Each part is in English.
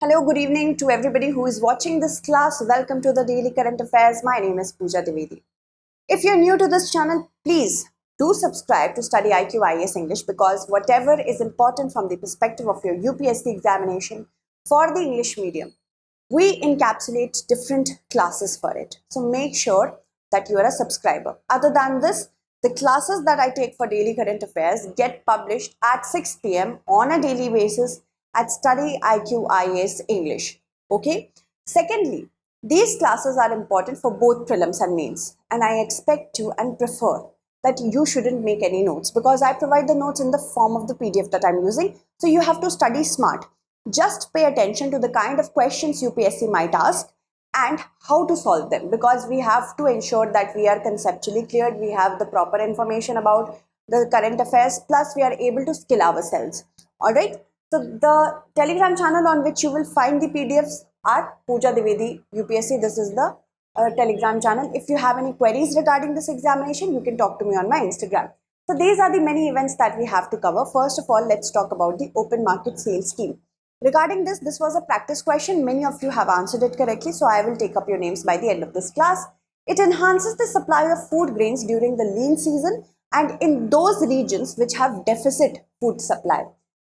Hello, good evening to everybody who is watching this class. Welcome to the Daily Current Affairs. My name is Pooja Dwivedi. If you're new to this channel, please do subscribe to studyIQ IAS English because whatever is important from the perspective of your UPSC examination for the English medium, we encapsulate different classes for it. So make sure that you are a subscriber. Other than this, the classes that I take for Daily Current Affairs get published at 6 p.m. on a daily basis at studyIQ IAS English. Okay. Secondly, these classes are important for both prelims and mains, and I expect you and prefer that you shouldn't make any notes because I provide the notes in the form of the PDF that I'm using. So you have to study smart. Just pay attention to the kind of questions UPSC might ask and how to solve them, because we have to ensure that we are conceptually cleared, we have the proper information about the current affairs, plus we are able to skill ourselves. All right. So the Telegram channel on which you will find the PDFs are Pooja Dwivedi UPSC. This is the Telegram channel. If you have any queries regarding this examination, you can talk to me on my Instagram. So these are the many events that we have to cover. First of all, let's talk about the open market sales scheme. Regarding this was a practice question. Many of you have answered it correctly, so I will take up your names by the end of this class. It enhances the supply of food grains during the lean season and in those regions which have deficit food supply.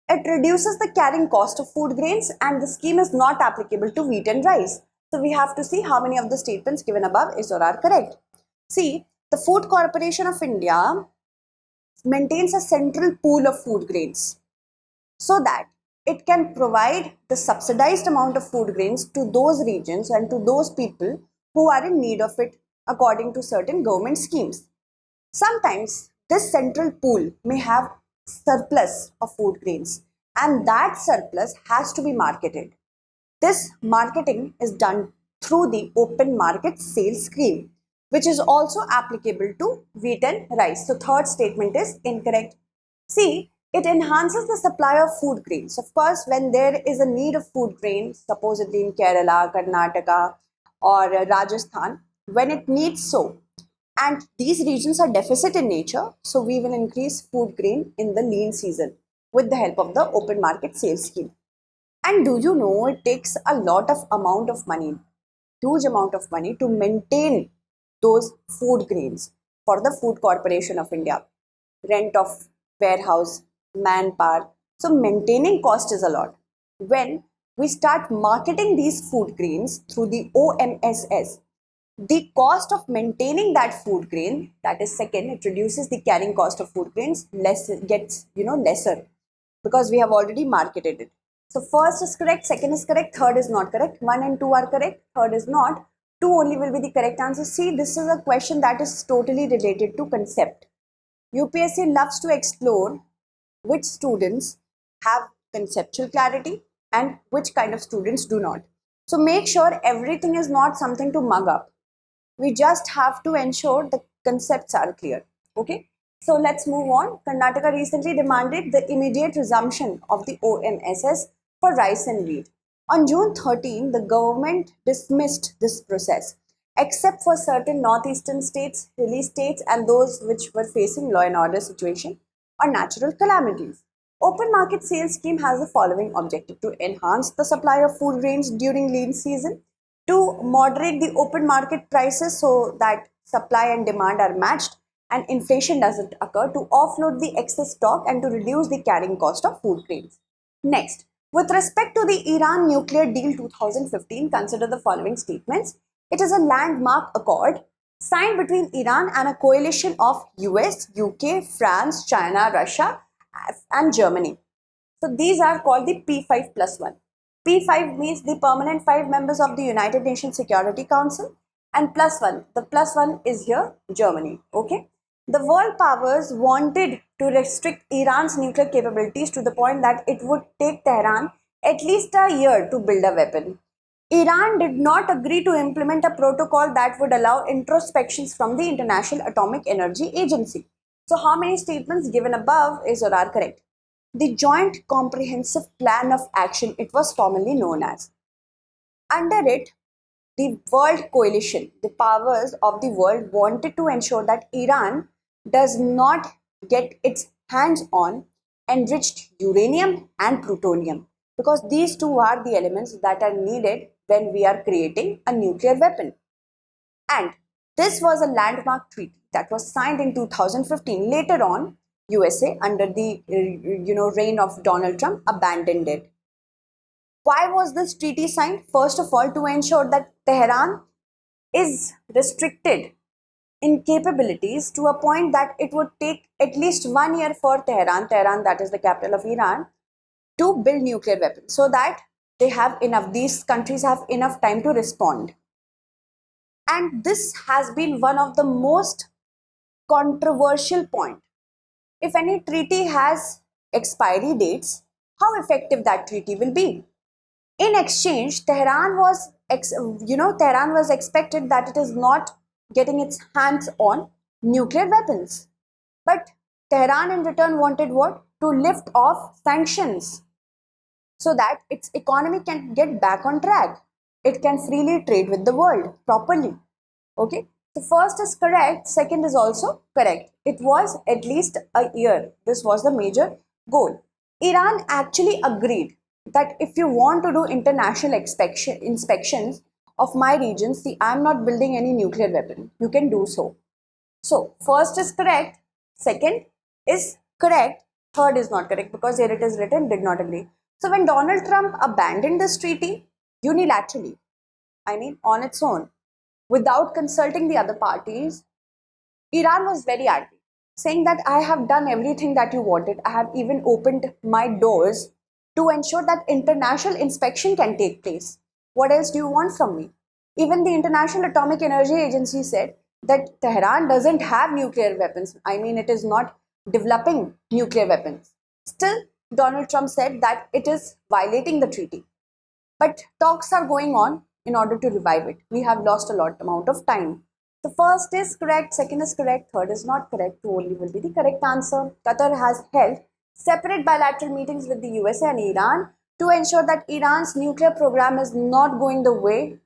It reduces the carrying cost of food grains, and the scheme is not applicable to wheat and rice. So we have to see how many of the statements given above is or are correct. See, the Food Corporation of India maintains a central pool of food grains so that it can provide the subsidized amount of food grains to those regions and to those people who are in need of it according to certain government schemes. Sometimes this central pool may have surplus of food grains, and that surplus has to be marketed. This marketing is done through the open market sales scheme, which is also applicable to wheat and rice. So third statement is incorrect. See, it enhances the supply of food grains. Of course, when there is a need of food grains, supposedly in Kerala, Karnataka, or Rajasthan, when it needs so, and these regions are deficit in nature, so we will increase food grain in the lean season with the help of the open market sales scheme. And do you know it takes a lot of amount of money, huge amount of money to maintain those food grains for the Food Corporation of India. Rent of warehouse, manpower. So maintaining cost is a lot. When we start marketing these food grains through the OMSS, the cost of maintaining that food grain, that is second, it reduces the carrying cost of food grains, less gets lesser because we have already marketed it. So first is correct, second is correct, third is not correct. 1 and 2 are correct, third is not. 2 only will be the correct answer. See, this is a question that is totally related to concept. UPSC loves to explore which students have conceptual clarity and which kind of students do not. So make sure everything is not something to mug up. We just have to ensure the concepts are clear. Okay. So let's move on. Karnataka recently demanded the immediate resumption of the OMSS for rice and wheat. On June 13, the government dismissed this process, except for certain northeastern states, hilly states, and those which were facing law and order situation or natural calamities. Open market sales scheme has the following objective: to enhance the supply of food grains during lean season, to moderate the open market prices so that supply and demand are matched and inflation doesn't occur, to offload the excess stock, and to reduce the carrying cost of food grains. Next, with respect to the Iran nuclear deal 2015, consider the following statements. It is a landmark accord signed between Iran and a coalition of US, UK, France, China, Russia, and Germany. So these are called the P5 plus 1. P5 means the permanent 5 members of the United Nations Security Council, and plus 1, the plus 1 is here Germany. Okay. The world powers wanted to restrict Iran's nuclear capabilities to the point that it would take Tehran at least a year to build a weapon. Iran did not agree to implement a protocol that would allow introspections from the International Atomic Energy Agency. So how many statements given above is or are correct? The Joint Comprehensive Plan of Action, it was formerly known as. Under it, the world coalition, the powers of the world, wanted to ensure that Iran does not get its hands on enriched uranium and plutonium. because these two are the elements that are needed when we are creating a nuclear weapon. And this was a landmark treaty that was signed in 2015. Later on, USA, under the reign of Donald Trump, abandoned it. Why was this treaty signed? First of all, to ensure that Tehran is restricted in capabilities to a point that it would take at least 1 year for Tehran, that is the capital of Iran, to build nuclear weapons, so that these countries have enough time to respond. And this has been one of the most controversial points. If any treaty has expiry dates, how effective that treaty will be? In exchange, Tehran was expected that it is not getting its hands on nuclear weapons. But Tehran in return wanted what? To lift off sanctions so that its economy can get back on track. It can freely trade with the world properly. Okay, so first is correct, second is also correct. It was at least a year. This was the major goal. Iran actually agreed that if you want to do international inspections of my region, see, I'm not building any nuclear weapon. You can do so. So first is correct, second is correct, third is not correct, because here it is written did not agree. So when Donald Trump abandoned this treaty unilaterally, on its own, without consulting the other parties, Iran was very angry, saying that I have done everything that you wanted. I have even opened my doors to ensure that international inspection can take place. What else do you want from me? Even the International Atomic Energy Agency said that Tehran doesn't have nuclear weapons. It is not developing nuclear weapons. Still, Donald Trump said that it is violating the treaty. But talks are going on in order to revive it. We have lost a lot amount of time. The first is correct, second is correct, third is not correct. Two only will be the correct answer. Qatar has held separate bilateral meetings with the USA and Iran to ensure that Iran's nuclear program is not going the way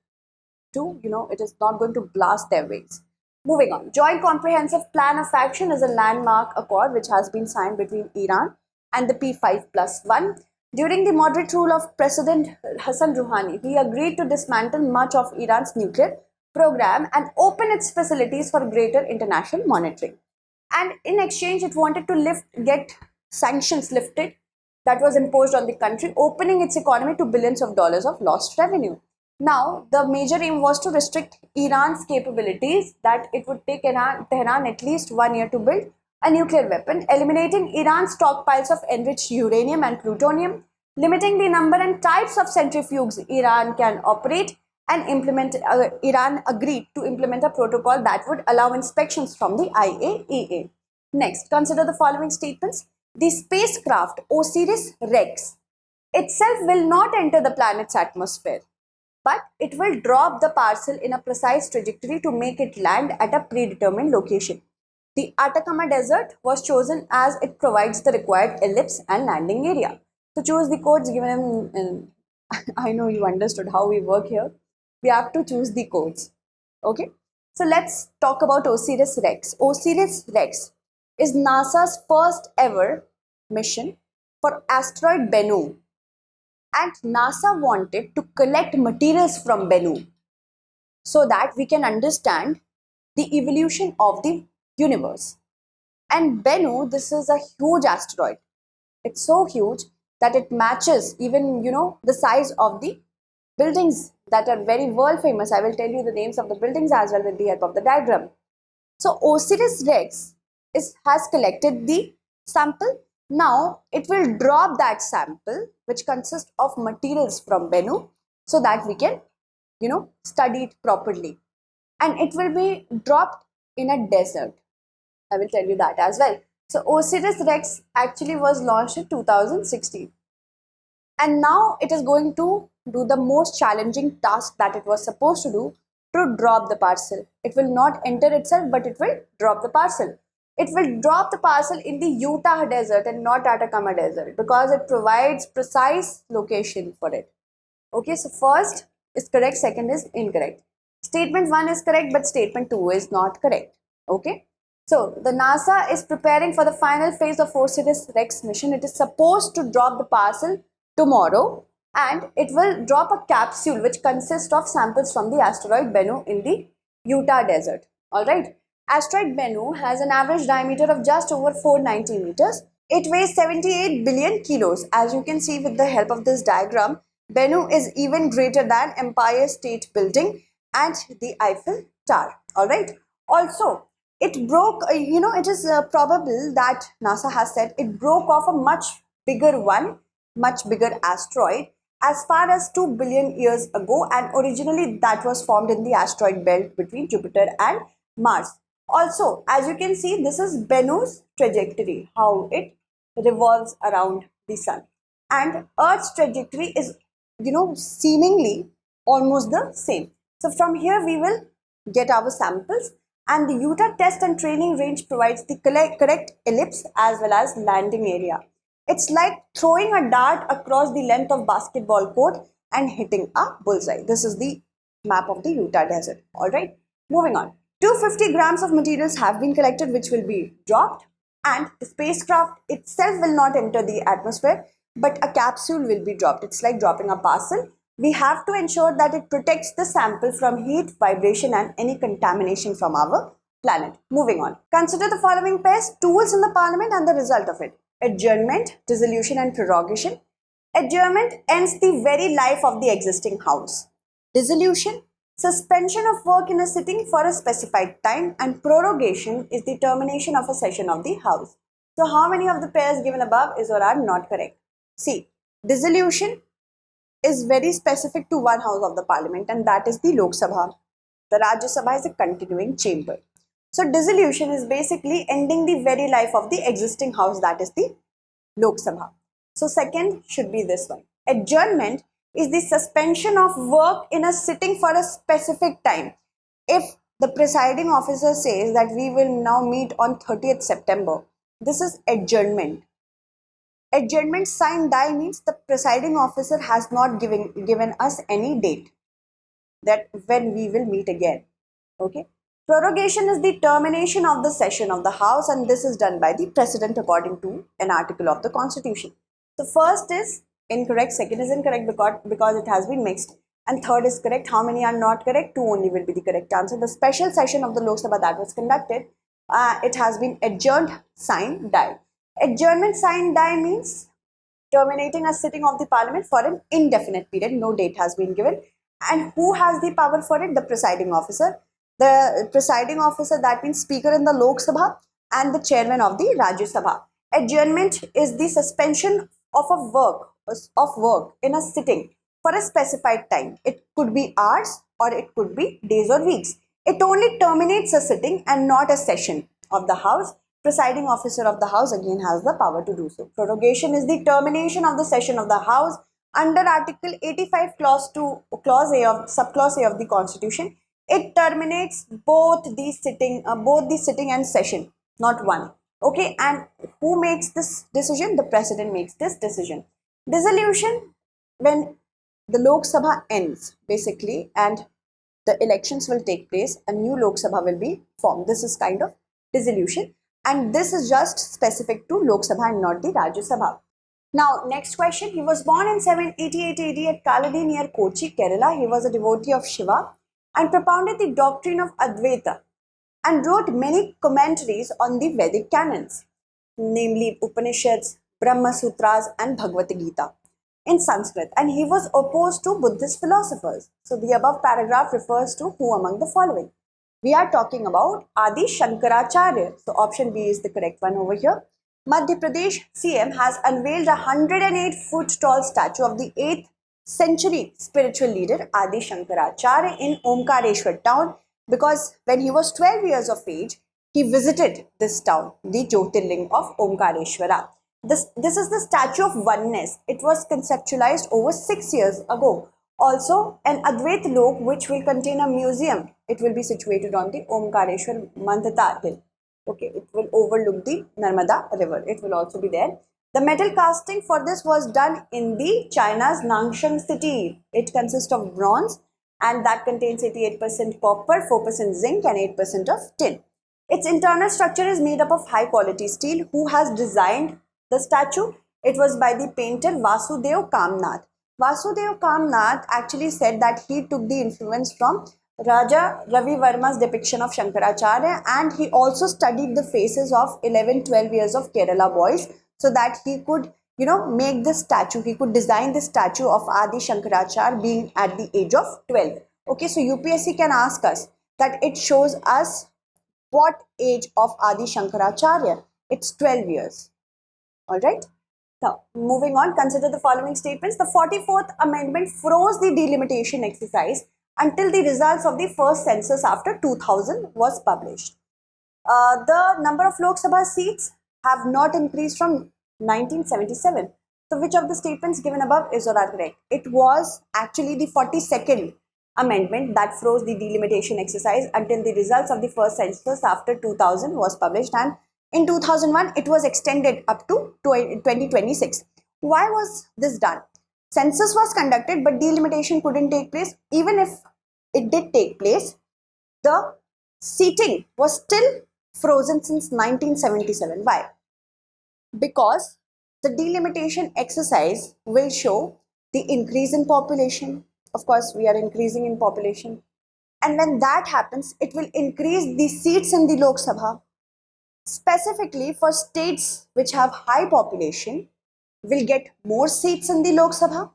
to, it is not going to blast their ways. Moving on. Joint Comprehensive Plan of Action is a landmark accord which has been signed between Iran and the P5+1. During the moderate rule of President Hassan Rouhani, he agreed to dismantle much of Iran's nuclear program and open its facilities for greater international monitoring. And in exchange, it wanted to get sanctions lifted that was imposed on the country, opening its economy to billions of dollars of lost revenue. Now, the major aim was to restrict Iran's capabilities, that it would take Tehran at least 1 year to build a nuclear weapon, eliminating Iran's stockpiles of enriched uranium and plutonium, limiting the number and types of centrifuges Iran can operate, and Iran agreed to implement a protocol that would allow inspections from the IAEA. Next, consider the following statements. The spacecraft Osiris REx itself will not enter the planet's atmosphere, but it will drop the parcel in a precise trajectory to make it land at a predetermined location. The Atacama Desert was chosen as it provides the required ellipse and landing area. So choose the codes given in I know you understood how we work here. We have to choose the codes. Okay. So let's talk about Osiris REx. Osiris REx is NASA's first ever mission for asteroid Bennu. And NASA wanted to collect materials from Bennu so that we can understand the evolution of the universe. And Bennu, this is a huge asteroid. It's so huge that it matches even, the size of the buildings that are very world famous. I will tell you the names of the buildings as well with the help of the diagram. So Osiris REx has collected the sample. Now it will drop that sample, which consists of materials from Bennu, so that we can, study it properly. And it will be dropped in a desert. I will tell you that as well. So Osiris REx actually was launched in 2016. And now it is going to do the most challenging task that it was supposed to do, to drop the parcel. It will not enter itself, but it will drop the parcel. It will drop the parcel in the Utah Desert and not Atacama Desert, because it provides precise location for it. Okay, so first is correct, second is incorrect. Statement 1 is correct, but statement 2 is not correct. Okay, so the NASA is preparing for the final phase of Osiris REx mission. It is supposed to drop the parcel tomorrow, and it will drop a capsule which consists of samples from the asteroid Bennu in the Utah desert. Alright, asteroid Bennu has an average diameter of just over 490 meters. It weighs 78 billion kilos. As you can see with the help of this diagram, Bennu is even greater than Empire State Building and the Eiffel Tower. Alright, also it broke, it is probable that NASA has said it broke off a much bigger asteroid as far as 2 billion years ago, and originally that was formed in the asteroid belt between Jupiter and Mars. Also, as you can see, this is Bennu's trajectory, how it revolves around the sun, and Earth's trajectory is seemingly almost the same. So from here we will get our samples, and the Utah Test and Training Range provides the correct ellipse as well as landing area. It's like throwing a dart across the length of basketball court and hitting a bullseye. This is the map of the Utah desert. Alright, moving on. 250 grams of materials have been collected which will be dropped, and the spacecraft itself will not enter the atmosphere, but a capsule will be dropped. It's like dropping a parcel. We have to ensure that it protects the sample from heat, vibration and any contamination from our planet. Moving on. Consider the following pairs: tools in the parliament and the result of it. Adjournment, dissolution and prorogation. Adjournment ends the very life of the existing house. Dissolution, suspension of work in a sitting for a specified time, and prorogation is the termination of a session of the house. So how many of the pairs given above is or are not correct? See, dissolution is very specific to one house of the parliament, and that is the Lok Sabha. The Rajya Sabha is a continuing chamber. So dissolution is basically ending the very life of the existing house, that is the Lok Sabha. So second should be this one. Adjournment is the suspension of work in a sitting for a specific time. If the presiding officer says that we will now meet on 30th September, this is adjournment. Adjournment Sine Die means the presiding officer has not given us any date that when we will meet again. Okay. Prorogation is the termination of the session of the house, and this is done by the president according to an article of the constitution. So first is incorrect, second is incorrect because it has been mixed, and third is correct. How many are not correct? 2 only will be the correct answer. The special session of the Lok Sabha that was conducted, it has been adjourned sine die. Adjournment sine die means terminating a sitting of the parliament for an indefinite period. No date has been given. And who has the power for it? The presiding officer. The presiding officer, that means speaker in the Lok Sabha and the chairman of the Rajya Sabha. Adjournment is the suspension of work in a sitting for a specified time. It could be hours or it could be days or weeks. It only terminates a sitting and not a session of the house. Presiding officer of the house again has the power to do so. Prorogation is the termination of the session of the house under Article 85 Clause A of Subclause A of the Constitution. It terminates both the sitting and session, not one. Okay, and who makes this decision? The president makes this decision. Dissolution, when the Lok Sabha ends basically and the elections will take place, a new Lok Sabha will be formed. This is kind of dissolution, and this is just specific to Lok Sabha and not the Rajya Sabha. Now, next question. He was born in 788 AD at Kaladi near Kochi, Kerala. He was a devotee of Shiva and propounded the doctrine of Advaita and wrote many commentaries on the Vedic canons, namely Upanishads, Brahma Sutras and Bhagavad Gita in Sanskrit, and he was opposed to Buddhist philosophers. So the above paragraph refers to who among the following? We are talking about Adi Shankaracharya. So option B is the correct one over here. Madhya Pradesh CM has unveiled a 108-foot tall statue of the 8th century spiritual leader Adi Shankaracharya in Omkareshwar town, because when he was 12 years of age, he visited this town, the Jyotirling of Omkareshwara. This is the statue of oneness. It was conceptualized over 6 years ago. Also, an Advait Lok which will contain a museum. It will be situated on the Omkareshwar Mandata hill. Okay, it will overlook the Narmada river. It will also be there. The metal casting for this was done in the China's Nanshan city. It consists of bronze and that contains 88% copper, 4% zinc and 8% of tin. Its internal structure is made up of high quality steel. Who has designed the statue? It was by the painter Vasudev Kamnath. Vasudev Kamnath actually said that he took the influence from Raja Ravi Varma's depiction of Shankaracharya, and he also studied the faces of 11-12 years of Kerala boys so that he could make this statue. He could design the statue of Adi Shankaracharya being at the age of 12. Okay, so UPSC can ask us that it shows us what age of Adi Shankaracharya. It's 12 years. Alright. Now, moving on, consider the following statements. The 44th Amendment froze the delimitation exercise until the results of the first census after 2000 was published. The number of Lok Sabha seats have not increased from 1977. So, which of the statements given above is or are correct? It was actually the 42nd Amendment that froze the delimitation exercise until the results of the first census after 2000 was published, and in 2001 it was extended up to 2026. Why was this done? Census was conducted but delimitation couldn't take place. Even if it did take place, the seating was still frozen since 1977. Why? Because the delimitation exercise will show the increase in population. Of course, we are increasing in population. And when that happens, it will increase the seats in the Lok Sabha. Specifically for states which have high population, will get more seats in the Lok Sabha,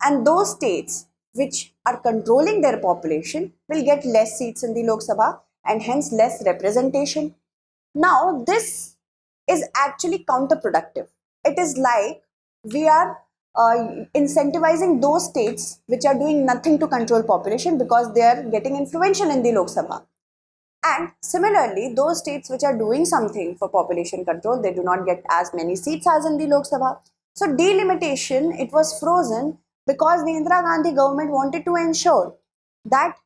and those states which are controlling their population will get less seats in the Lok Sabha and hence less representation. Now, this is actually counterproductive. It is like we are incentivizing those states which are doing nothing to control population because they are getting influential in the Lok Sabha. And similarly, those states which are doing something for population control, they do not get as many seats as in the Lok Sabha. So delimitation, it was frozen because the Indira Gandhi government wanted to ensure that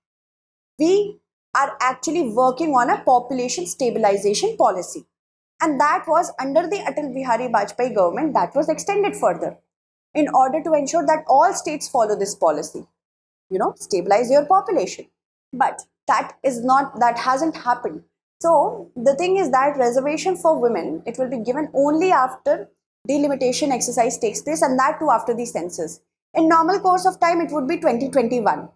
we are actually working on a population stabilization policy. And that was under the Atal Bihari Vajpayee government that was extended further in order to ensure that all states follow this policy. Stabilize your population. But that hasn't happened. So the thing is that reservation for women, it will be given only after delimitation exercise takes place, and that too after the census. In normal course of time, it would be 2021,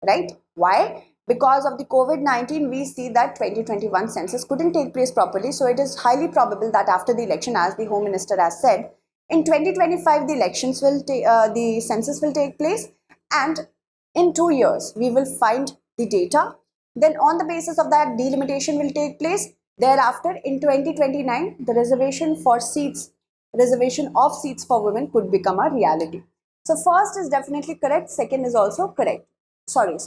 right? Why? Because of the COVID-19, we see that 2021 census couldn't take place properly. So it is highly probable that after the election, as the Home Minister has said, in 2025 the census will take place, and in 2 years we will find the data. Then on the basis of that, delimitation will take place. Thereafter, in 2029, the reservation of seats for women could become a reality. So first is definitely correct. Second is also correct. Sorry.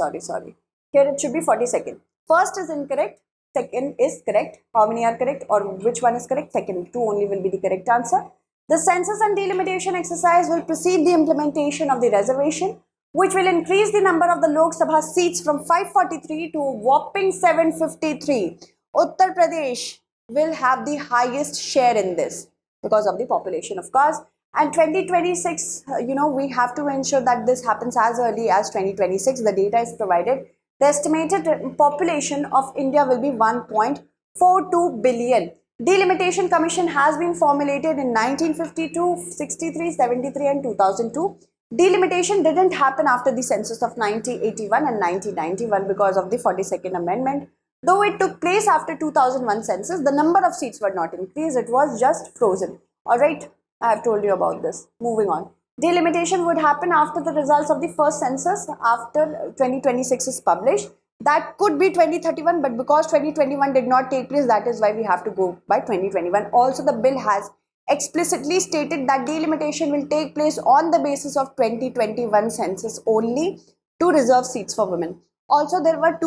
Here it should be 42nd. First is incorrect. Second is correct. How many are correct, or which one is correct? Second, 2 only will be the correct answer. The census and delimitation exercise will precede the implementation of the reservation, which will increase the number of the Lok Sabha seats from 543 to a whopping 753. Uttar Pradesh will have the highest share in this because of the population, of course. And 2026, we have to ensure that this happens as early as 2026. The data is provided. The estimated population of India will be 1.42 billion. Delimitation Commission has been formulated in 1952, 63, 73 and 2002. Delimitation didn't happen after the census of 1981 and 1991 because of the 42nd Amendment. Though it took place after 2001 census, the number of seats were not increased. It was just frozen. Alright, I have told you about this. Moving on. Delimitation would happen after the results of the first census after 2026 is published. That could be 2031, but because 2021 did not take place, that is why we have to go by 2021. Also, the bill has explicitly stated that delimitation will take place on the basis of 2021 census only to reserve seats for women. Also, there were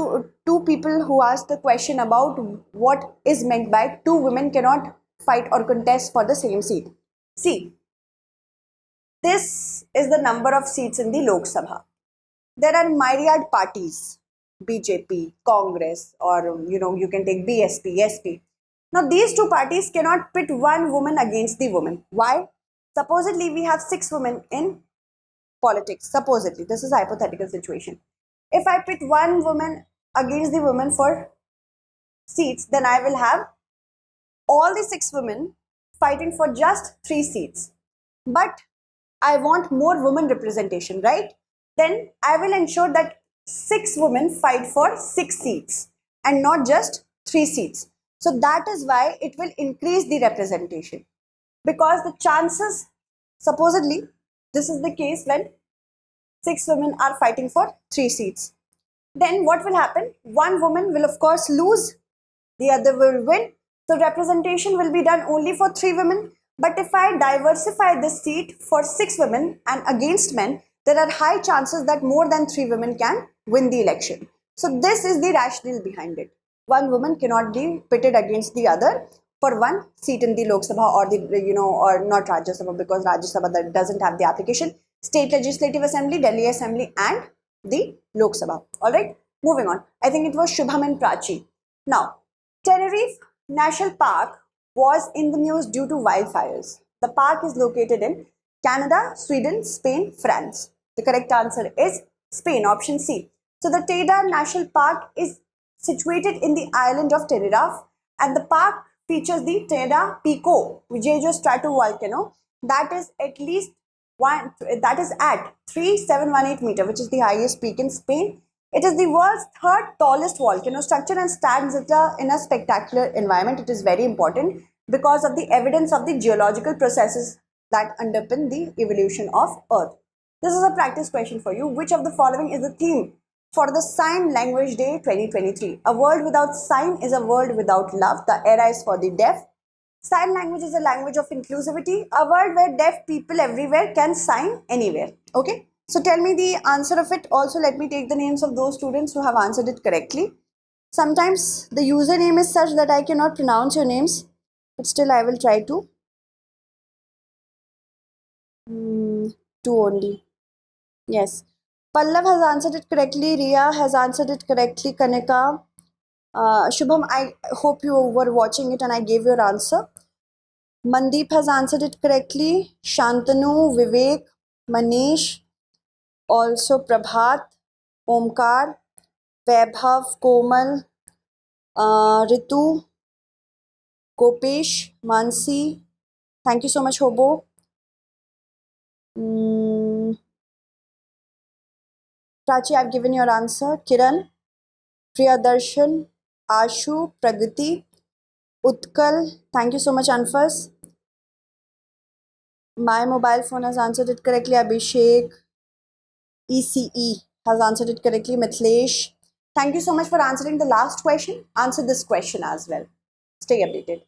two people who asked the question about what is meant by two women cannot fight or contest for the same seat. See, this is the number of seats in the Lok Sabha. There are myriad parties, BJP, Congress, or you can take BSP, SP. Now these two parties cannot pit one woman against the woman. Why? Supposedly we have 6 women in politics. Supposedly, this is a hypothetical situation. If I pit one woman against the woman for seats, then I will have all the 6 women fighting for just 3 seats. but I want more women representation, right? Then I will ensure that 6 women fight for 6 seats and not just 3 seats. So that is why it will increase the representation, because the chances, supposedly, this is the case when 6 women are fighting for 3 seats. Then what will happen? One woman will of course lose, the other will win. So representation will be done only for 3 women. But if I diversify this seat for 6 women and against men, there are high chances that more than 3 women can win the election. So this is the rationale behind it. One woman cannot be pitted against the other for one seat in the Lok Sabha or or not Rajya Sabha, because Rajya Sabha that doesn't have the application. State Legislative Assembly, Delhi Assembly, and the Lok Sabha. All right, moving on. I think it was Shubham and Prachi. Now, Tenerife National Park was in the news due to wildfires. The park is located in Canada, Sweden, Spain, France. The correct answer is Spain, option C. So the Teide National Park is situated in the island of Tenerife, and the park features the Teide Pico Vijejo stratovolcano that is at least that is at 3718 meter, which is the highest peak in Spain. It is the world's third tallest volcano structure and stands in a spectacular environment. It is very important because of the evidence of the geological processes that underpin the evolution of Earth. This is a practice question for you. Which of the following is the theme for the Sign Language Day 2023? A world without sign is a world without love. The era is for the deaf. Sign language is a language of inclusivity, a world where deaf people everywhere can sign anywhere. Okay, so tell me the answer of it. Also, let me take the names of those students who have answered it correctly. Sometimes the username is such that I cannot pronounce your names, but still I will try to. Two only. Yes. Pallav has answered it correctly. Ria has answered it correctly. Kanika. Shubham, I hope you were watching it and I gave your answer. Mandeep has answered it correctly. Shantanu, Vivek, Manish, also Prabhat, Omkar, Vaibhav, Komal, Ritu, Gopesh, Mansi. Thank you so much, Hobo. Prachi, I've given your answer. Kiran, Priyadarshan, Ashu, Pragati, Utkal. Thank you so much, Anfas. My mobile phone has answered it correctly. Abhishek, ECE has answered it correctly. Mithilesh. Thank you so much for answering the last question. Answer this question as well. Stay updated.